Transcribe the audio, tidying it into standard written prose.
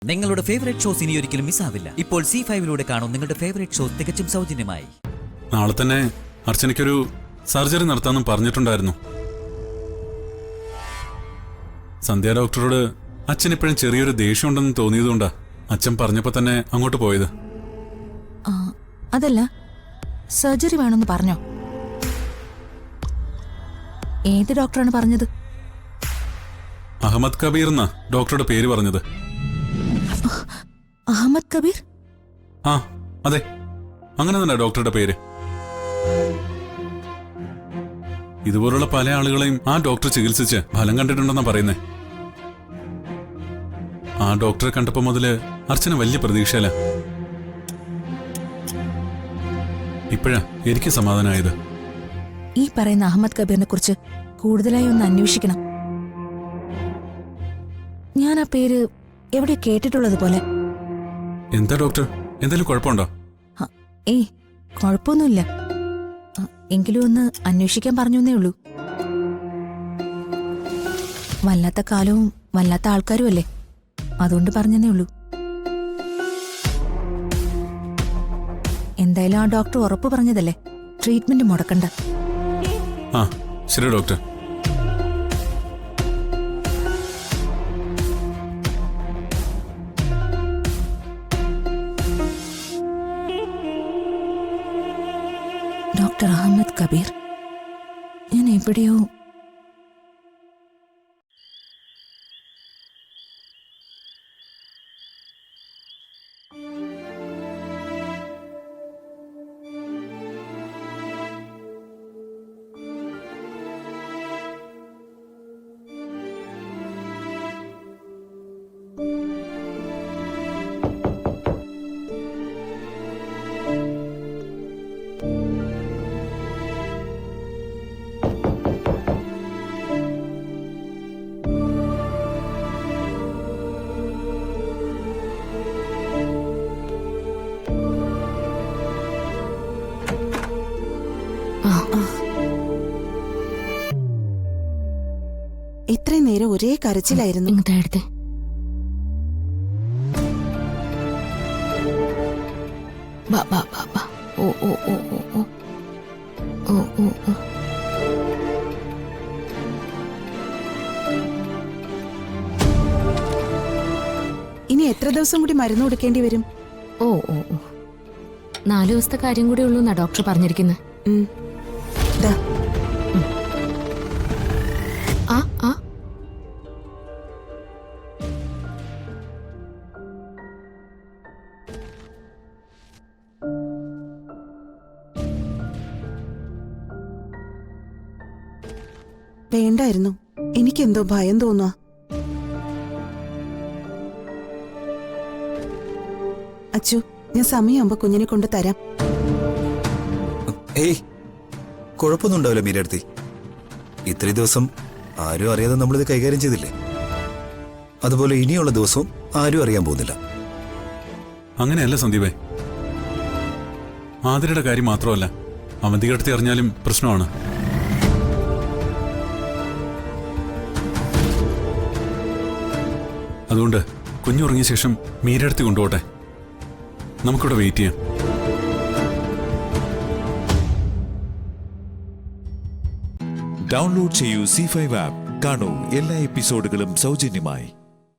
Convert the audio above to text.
നിങ്ങളുടെ favourite shows ഇനി ഒരിക്കലും മിസ്സാവില്ല. ഇപ്പോൾ C5 കാണും നിങ്ങളുടെ ഫേവറേറ്റ് ഷോസ് തികച്ചും സൗജന്യമായി. നാളെ തന്നെ അർച്ചനയ്ക്കൊരു സർജറി നടത്താമെന്നും പറഞ്ഞിട്ടുണ്ടായിരുന്നു. സന്ധ്യ ഡോക്ടറോട് അച്ഛൻ ഇപ്പോഴും ചെറിയൊരു ദേഷ്യമുണ്ടെന്ന് തോന്നിയതുകൊണ്ടാ അച്ഛൻ പറഞ്ഞപ്പോ തന്നെ അങ്ങോട്ട് പോയത്. അതല്ല, സർജറി വേണമെന്ന് പറഞ്ഞോ? ഏത് ഡോക്ടറാണ് പറഞ്ഞത്? അഹമ്മദ് കബീർ എന്നാ ഡോക്ടറുടെ പേര് പറഞ്ഞത്. അഹമ്മദ് കബീർ? ആ അതെ, അങ്ങനെ തന്നെ ഡോക്ടറുടെ പേര്. ഇതുപോലുള്ള പല ആളുകളെയും ആ ഡോക്ടർ ചികിത്സിച്ച് ഫലം കണ്ടിട്ടുണ്ടെന്നാ പറയുന്നേ. ആ ഡോക്ടറെ കണ്ടപ്പോ മുതല് അർച്ചന വലിയ പ്രതീക്ഷയില. ഇപ്പോഴാ എനിക്ക് സമാധാനമായത്. ഈ പറയുന്ന അഹമ്മദ് കബീറിനെ കുറിച്ച് കൂടുതലായി ഒന്ന് അന്വേഷിക്കണം. ഞാൻ ആ പേര് എവിടെ കേട്ടിട്ടുള്ളത് പോലെ. എന്താ ഡോക്ടർ, എന്തെങ്കിലും കുഴപ്പമുണ്ടോ? ഏയ്, കുഴപ്പമൊന്നുമില്ല. എങ്കിലും ഒന്ന് അന്വേഷിക്കാൻ പറഞ്ഞേ ഉള്ളൂ. വല്ലാത്ത കാലവും വല്ലാത്ത ആൾക്കാരും അല്ലേ, അതുകൊണ്ട് പറഞ്ഞതേ ഉള്ളൂ. എന്തായാലും ആ ഡോക്ടർ ഉറപ്പ് പറഞ്ഞതല്ലേ, ട്രീറ്റ്മെന്റ് മുടക്കണ്ട. ആ ശരി ഡോക്ടർ. ഡോക്ടർ അഹമ്മദ് കബീർ, ഞാൻ എവിടെയോ ഇത്രയും നേരം ഒരേ കരച്ചിലായിരുന്നു. ഇനി എത്ര ദിവസം കൂടി മരുന്ന് കൊടുക്കേണ്ടി വരും? 4 ദിവസത്തെ കാര്യം കൂടി ഉള്ളൂ എന്നാ ഡോക്ടർ പറഞ്ഞിരിക്കുന്നത്. വേണ്ടായിരുന്നു, എനിക്കെന്തോ ഭയം തോന്നുക. അച്ചു, ഞാൻ സമയമാകുമ്പോ കുഞ്ഞിനെ കൊണ്ട് തരാം. ഏയ്, കുഴപ്പമൊന്നും ഉണ്ടാവില്ല മീരടുത്തി. ഇത്രയും ദിവസം ആരും അറിയാതെ നമ്മളിത് കൈകാര്യം ചെയ്തില്ലേ, അതുപോലെ ഇനിയുള്ള ദിവസവും ആരും അറിയാൻ പോകുന്നില്ല. അങ്ങനെയല്ല സന്ദീപേ, ആതിരയുടെ കാര്യം മാത്രമല്ല, അവന്തികടത്തി അറിഞ്ഞാലും പ്രശ്നമാണ്. അതുകൊണ്ട് കുഞ്ഞുറങ്ങിയ ശേഷം മീരടുത്ത് കൊണ്ടുപോട്ടെ, നമുക്കിവിടെ വെയിറ്റ് ചെയ്യാം. ഡൗൺലോഡ് ചെയ്യൂ C5 ആപ്പ്. കാണൂ എല്ലാ എപ്പിസോഡുകളും സൗജന്യമായി.